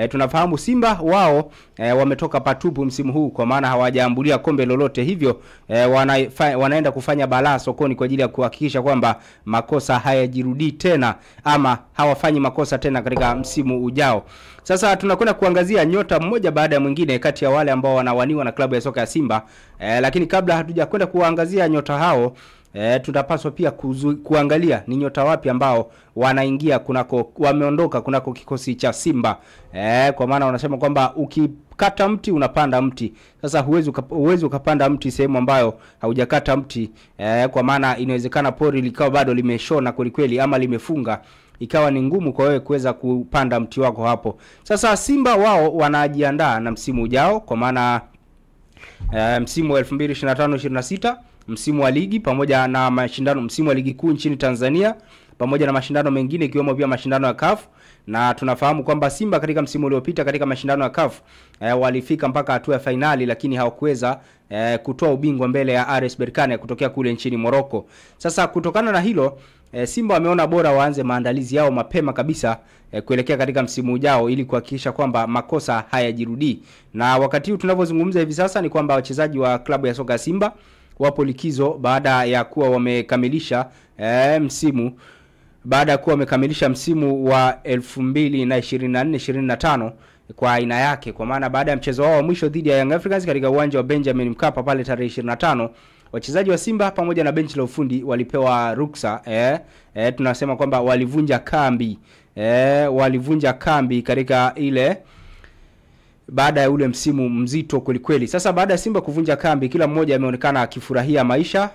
Tunafahamu Simba wao wametoka patupu msimu huu, kwa maana hawajaambulia kombe lolote, hivyo wanaenda kufanya balaa sokoni kwa ajili ya kuhakikisha kwamba makosa hayajirudii tena ama hawafanyi makosa tena katika msimu ujao. Sasa tunakwenda kuangazia nyota mmoja baada ya mwingine kati ya wale ambao wanawaniwa na klabu ya soka ya Simba. Lakini kabla hatujakwenda kuangazia nyota hao, tutapaswa pia kuangalia ni nyota wapi ambao wanaingia wameondoka kunako kikosi cha Simba. Kwa maana wanasema kwamba ukikata mti unapanda mti. Sasa huwezi ukapanda mti sehemu ambayo haujakata mti, kwa maana inawezekana pori likawa bado limeshona kweli ama limefunga, ikawa ni ngumu kwa wewe kuweza kupanda mti wako hapo. Sasa Simba wao wanajiandaa na msimu ujao, kwa maana msimu wa 2025-26, msimu wa ligi pamoja na mashindano, msimu wa ligi kuu nchini Tanzania pamoja na mashindano mengine ikiwemo pia mashindano ya CAF. Na tunafahamu kwamba Simba katika msimu uliopita katika mashindano ya CAF walifika mpaka hatua ya finali, lakini hawakuweza kutoa ubingwa mbele ya RS Berkane kutokea kule nchini Morocco. Sasa kutokana na hilo, Simba wameona bora waanze maandalizi yao mapema kabisa kuelekea katika msimu ujao ili kuhakikisha kwamba makosa hayajirudii. Na wakati huu tunavyozungumza hivi sasa ni kwamba wachezaji wa klabu ya soka Simba wapo likizo baada ya kuwa wamekamilisha msimu wa 2024-25 kwa aina yake, kwa maana baada ya mchezo wao wa mwisho dhidi ya Young Africans katika uwanja wa Benjamin Mkapa pale tarehe 25, wachezaji wa Simba pamoja na benchi la ufundi walipewa ruksa. Tunasema kwamba walivunja kambi katika ile baada ya ule msimu mzito kweli. Sasa baada ya Simba kuvunja kambi, kila mmoja ameonekana akifurahia maisha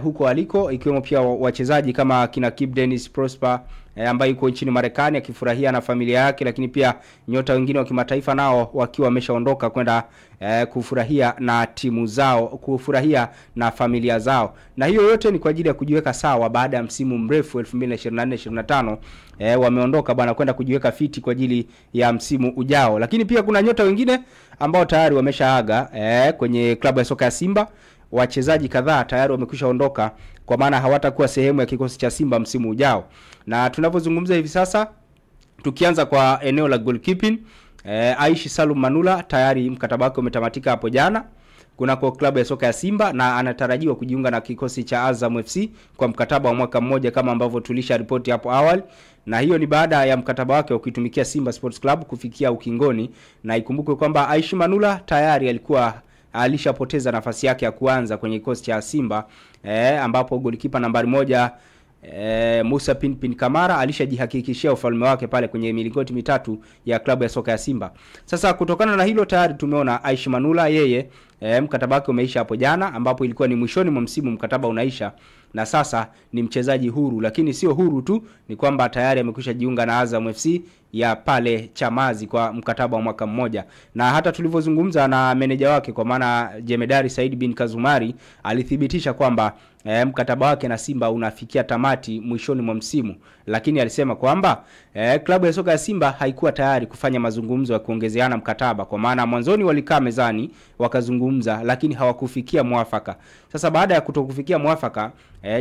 huko aliko, ikiwemo pia wachezaji kama kina Kip Dennis Prosper ambaye yuko nchini Marekani akifurahia na familia yake, lakini pia nyota wengine wa kimataifa nao wakiwa wameshaondoka kwenda kufurahia na timu zao, kufurahia na familia zao. Na hiyo yote ni kwa ajili ya kujiweka sawa baada ya msimu mrefu 2024-25. Wameondoka bwana kwenda kujiweka fiti kwa ajili ya msimu ujao. Lakini pia kuna nyota wengine ambao tayari wameshaaga kwenye klabu ya soka ya Simba. Wachezaji kadhaa tayari wamekwisha ondoka, kwa maana hawatakuwa sehemu ya kikosi cha Simba msimu ujao. Na tunapozungumza hivi sasa, tukianza kwa eneo la goalkeeping, Aishi Salum Manula tayari mkataba wake umetamatika hapo jana kunako klabu ya soka ya Simba, na anatarajiwa kujiunga na kikosi cha Azam FC kwa mkataba wa mwaka mmoja kama ambavyo tulisha ripoti hapo awali. Na hiyo ni baada ya mkataba wake wa kuitumikia Simba Sports Club kufikia ukingoni. Na ikumbukwe kwamba Aishi Manula tayari alishapoteza nafasi yake ya kuanza kwenye kikosi cha Simba, ambapo golikipa nambari 1 Musa Pinpin Kamara alishajihakikishia ufalme wake pale kwenye milingoti mitatu ya klabu ya soka ya Simba. Sasa kutokana na hilo tayari tumeona Aishi Manula yeye mkataba wake umeisha hapo jana, ambapo ilikuwa ni mwishoni mwa msimu mkataba unaisha, na sasa ni mchezaji huru. Lakini sio huru tu, ni kwamba tayari amekwisha jiunga na Azam FC ya pale Chamazi kwa mkataba wa mwaka mmoja. Na hata tulivyozungumza na meneja wake, kwa maana Jemedari Said bin Kazumari, alithibitisha kwamba mkataba wake na Simba unafikia tamati mwishoni mwa msimu. Lakini alisema kwamba klabu ya soka ya Simba haikuwa tayari kufanya mazungumzo ya kuongezeana mkataba, kwa maana mwanzoni walikaa mezani wakazungumza, lakini hawakufikia mwafaka. Sasa baada ya kutokufikia mwafaka,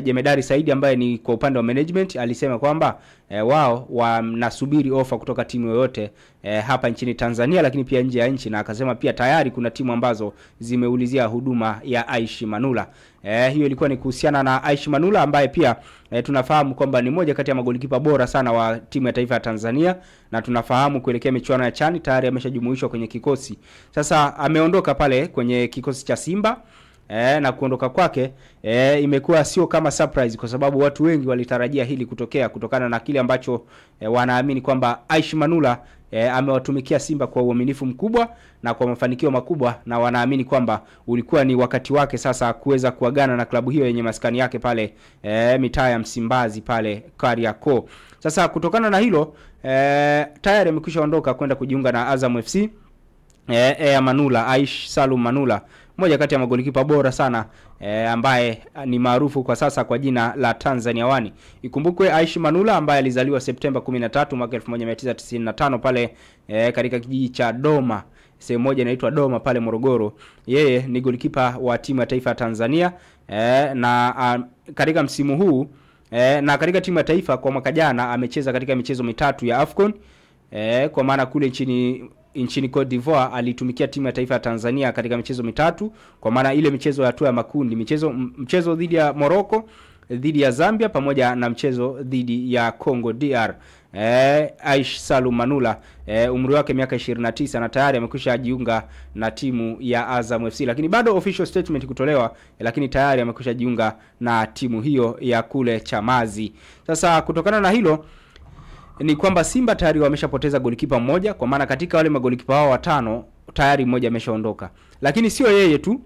Jemedari Saidi ambaye ni kwa upande wa management alisema kwamba wao wanasubiri ofa kutoka timu yoyote hapa nchini Tanzania, lakini pia nje ya nchi. Na akasema pia tayari kuna timu ambazo zimeulizia huduma ya Aishi Manula. Hiyo ilikuwa ni kuhusiana na Aishi Manula ambaye pia tunafahamu kwamba ni moja kati ya magolikipa bora sana wa timu ya taifa ya Tanzania, na tunafahamu kuelekea michuano ya CHAN tayari ameshajumuishwa kwenye kikosi. Sasa ameondoka pale kwenye kikosi cha Simba. Na kuondoka kwake imekuwa sio kama surprise, kwa sababu watu wengi walitarajia hili kutokana na kile ambacho wanaamini kwamba Aishi Manula amewatumikia Simba kwa uaminifu mkubwa na kwa mafanikio makubwa, na wanaamini kwamba ulikuwa ni wakati wake sasa kuweza kuagana na klabu hiyo yenye maskani yake pale mitaa ya Msimbazi pale Kariakoo. Sasa kutokana na hilo tayari amekwisha ondoka kwenda kujiunga na Azam FC. Manula, Aishi Salum Manula, moja kati ya magolikipa bora sana ambaye ni maarufu kwa sasa kwa jina la Tanzania Wani. Ikumbukwe Aishi Manula ambaye alizaliwa Septemba 13 mwaka 1995 pale katika kijiji cha Doma, sehemu moja inaitwa Doma pale Morogoro. Yeye ni golikipa wa timu ya taifa ya Tanzania na katika msimu huu na katika timu ya taifa kwa mwaka jana amecheza katika michezo mitatu ya AFCON, kwa maana kule nchini Cote d'Ivoire alitumikia timu ya taifa ya Tanzania katika michezo mitatu, kwa maana ile michezo ya hatua ya makundi, mchezo dhidi ya Morocco, dhidi ya Zambia pamoja na mchezo dhidi ya Congo DR. Aish Salum Manula, umri wake miaka 29 na tayari amekwisha jiunga na timu ya Azam FC, lakini bado official statement kutolewa, lakini tayari amekwisha jiunga na timu hiyo ya kule Chamazi. Sasa kutokana na hilo ni kwamba Simba tayari wameshapoteza golikipa mmoja, kwa maana katika wale magolikipa wao watano tayari mmoja ameshaondoka. Lakini sio yeye tu,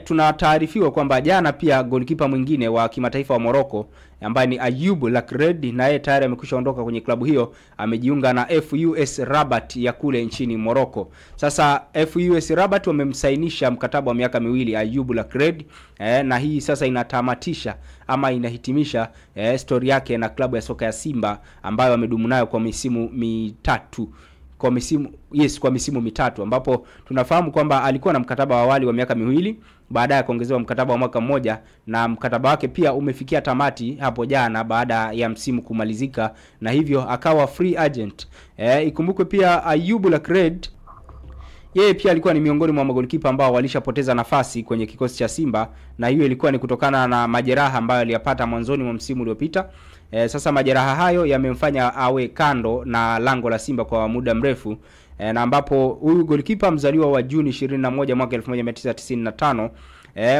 tunataarifiwa kwamba jana pia golikipa mwingine wa kimataifa wa Morocco ambaye ni Ayoub Lakred, naye tayari amekwishaondoka kwenye klabu hiyo, amejiunga na FUS Rabat ya kule nchini Morocco. Sasa FUS Rabat wamemsainisha mkataba wa miaka 2 Ayoub Lakred, na hii sasa inatamatisha ama inahitimisha story yake na klabu ya soka ya Simba ambayo amedumu nayo kwa misimu mitatu. Kwa misimu mitatu, ambapo tunafahamu kwamba alikuwa na mkataba wa awali wa miaka 2, baadaye akaongezewa mkataba wa mwaka mmoja, na mkataba wake pia umefikia tamati hapo jana baada ya msimu kumalizika, na hivyo akawa free agent. Ikumbukwe pia Ayoub Lakred yeye pia alikuwa ni miongoni mwa magolikipa ambao walishapoteza nafasi kwenye kikosi cha Simba, na hiyo ilikuwa ni kutokana na majeraha ambayo aliyapata mwanzoni mwa msimu uliopita. Sasa majeraha hayo yamemfanya awe kando na lango la Simba kwa muda mrefu, na ambapo huyu golikipa mzaliwa wa Juni 21 mwaka 1995,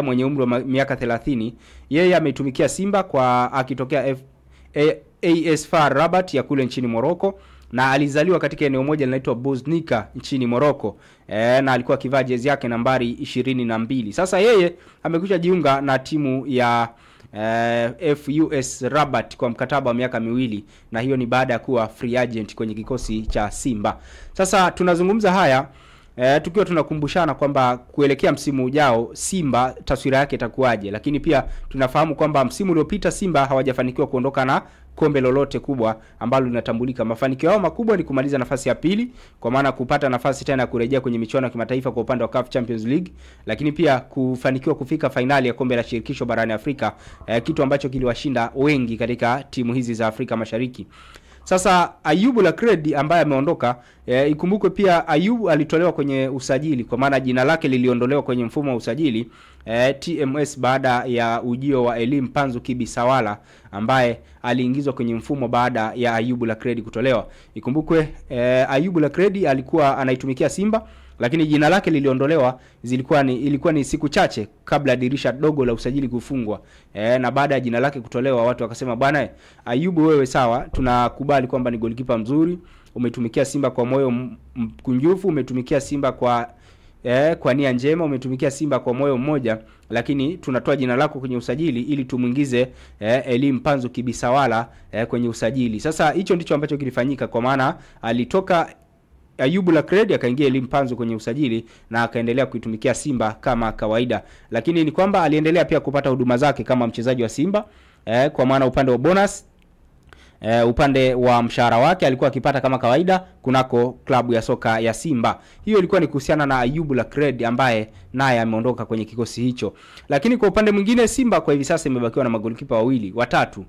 mwenye umri wa miaka 30, yeye ametumikia Simba kwa akitokea AS FAR Rabat ya kule nchini Morocco, na alizaliwa katika eneo moja linaloitwa Buznika nchini Morocco, na alikuwa akivaa jezi yake nambari 22. Sasa yeye amekuja jiunga na timu ya FUS Rabat kwa mkataba wa miaka 2, na hiyo ni baada ya kuwa free agent kwenye kikosi cha Simba. Sasa tunazungumza haya tukiwa tunakumbushana kwamba kuelekea msimu ujao Simba taswira yake itakuwaje, lakini pia tunafahamu kwamba msimu uliopita Simba hawajafanikiwa kuondoka na kombe lolote kubwa ambalo linatambulika. Mafanikio yao makubwa ni kumaliza nafasi ya pili, kwa maana kupata nafasi tena ya kurejea kwenye michuano ya kimataifa kwa upande wa CAF Champions League, lakini pia kufanikiwa kufika finali ya kombe la shirikisho barani Afrika, kitu ambacho kiliwashinda wengi katika timu hizi za Afrika Mashariki. Sasa Ayoub Lakred ambaye ameondoka, ikumbukwe pia Ayoub alitolewa kwenye usajili, kwa maana jina lake liliondolewa kwenye mfumo wa usajili TMS baada ya ujio wa Elim Panzu Kibisawala ambaye aliingizwa kwenye mfumo baada ya Ayoub Lakred kutolewa. Ikumbukwe Ayoub Lakred alikuwa anaitumikia Simba, lakini jina lake liliondolewa ilikuwa ni siku chache kabla dirisha dogo la usajili kufungwa. Na baada ya jina lake kutolewa, watu wakasema bwana Ayoub, wewe sawa, tunakubali kwamba ni golikipa mzuri, umetumikia Simba kwa moyo mkunjufu, umetumikia Simba kwa nia njema, umetumikia Simba kwa moyo mmoja, lakini tunatoa jina lako kwenye usajili ili tumuingize Elim Panzu Kibisawala kwenye usajili. Sasa hicho ndicho ambacho kilifanyika, kwa maana alitoka Ayoub Lakred akaingia Elim Panzu kwenye usajili na akaendelea kuitumikia Simba kama kawaida, lakini ni kwamba aliendelea pia kupata huduma zake kama mchezaji wa Simba, kwa maana upande wa bonus, upande wa mshahara wake alikuwa akipata kama kawaida kunako klabu ya soka ya Simba. Hiyo ilikuwa ni kuhusiana na Ayoub Lakred ambaye naye ameondoka kwenye kikosi hicho. Lakini kwa upande mwingine Simba kwa hivi sasa imebakiwa na magolikipa watatu.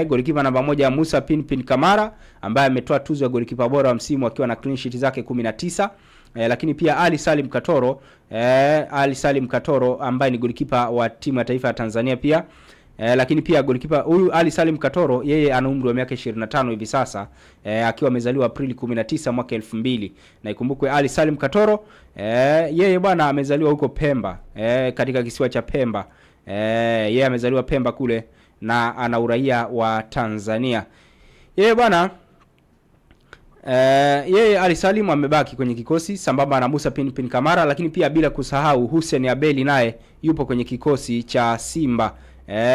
Golikipa namba 1 Musa Pinpin Kamara ambaye ametoa tuzo ya golikipa bora wa msimu akiwa na clean sheet zake 19. Lakini pia Ali Salim Katoro ambaye ni golikipa wa timu ya taifa ya Tanzania pia. Lakini pia golikipa huyu Ali Salim Katoro yeye ana umri wa miaka 25 hivi sasa, akiwa amezaliwa Aprili 19 mwaka 2000. Na ikumbukwe Ali Salim Katoro yeye bwana amezaliwa huko Pemba, katika kisiwa cha Pemba. Yeye amezaliwa Pemba kule na ana uraia wa Tanzania. Yeye bwana yeye Ali Salim amebaki kwenye kikosi sambamba na Musa Pinpin Kamara, lakini pia bila kusahau Hussein Abeli naye yupo kwenye kikosi cha Simba.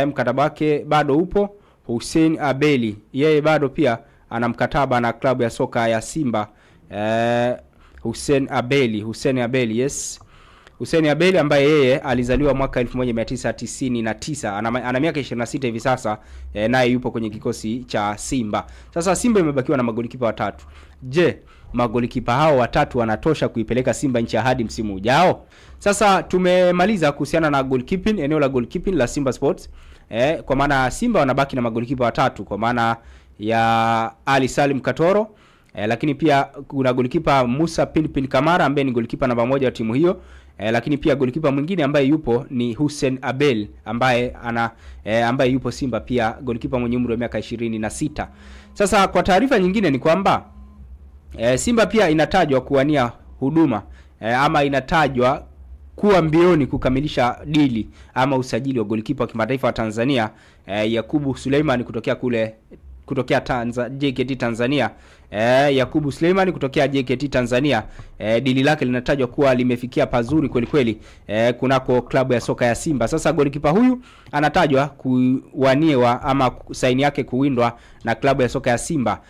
Mkataba wake bado upo. Hussein Abeli yeye bado pia ana mkataba na klabu ya soka ya Simba. Hussein Abeli yes. Hussein Abeli ambaye yeye alizaliwa mwaka 1999, ana miaka 26 hivi sasa, naye yupo kwenye kikosi cha Simba. Sasa Simba imebakiwa na magolikipa watatu. Je, magolikipa hao watatu wanatosha kuipeleka Simba nchi ya hadi msimu ujao? Sasa tumemaliza kuhusiana na goalkeeping, eneo la goalkeeping la Simba Sports. Kwa maana Simba wanabaki na magolikipa watatu, kwa maana ya Ali Salim Katoro, Lakini pia kuna golikipa Musa Pinpin Kamara ambaye ni golikipa namba 1 wa timu hiyo. Lakini pia golikipa mwingine ambaye yupo ni Hussein Abel ambaye ambaye yupo Simba pia, golikipa mwenye umri wa miaka 26. Sasa kwa taarifa nyingine ni kwamba Simba pia inatajwa kuwania huduma ama inatajwa kuwa mbioni kukamilisha dili ama usajili wa golikipa wa kimataifa wa Tanzania Yakubu Suleiman kutokea JKT Tanzania. Yakubu Suleiman kutokea JKT Tanzania. Dili lake linatajwa kuwa limefikia pazuri kweli kweli kunako klabu ya soka ya Simba. Sasa golikipa huyu anatajwa kuwaniwa ama saini yake kuwindwa na klabu ya soka ya Simba.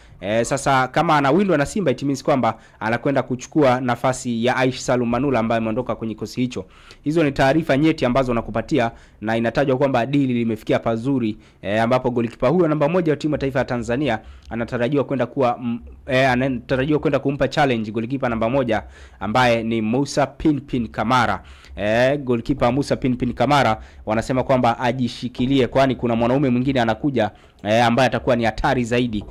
Sasa kama anawindwa na Simba, it means kwamba anakwenda kuchukua nafasi ya Aish Salum Manula ambaye ameondoka kwenye kikosi hicho. Hizo ni taarifa nyeti ambazo nakupatia, na inatajwa kwamba dili limefikia pazuri ambapo golikipa huyo namba 1 wa timu ya taifa ya Tanzania anatarajiwa kwenda kumpa challenge golikipa namba 1 ambaye ni Musa Pinpin Kamara. Golikipa Musa Pinpin Kamara wanasema kwamba ajishikilie, kwani kuna mwanaume mwingine anakuja ambaye atakuwa ni hatari zaidi.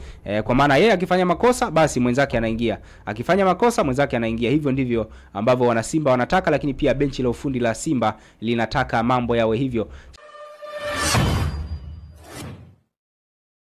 Kwa maana yeye akifanya makosa basi mwenzake anaingia, akifanya makosa mwenzake anaingia. Hivyo ndivyo ambavyo wana Simba wanataka, lakini pia benchi la ufundi la Simba linataka mambo yawe hivyo.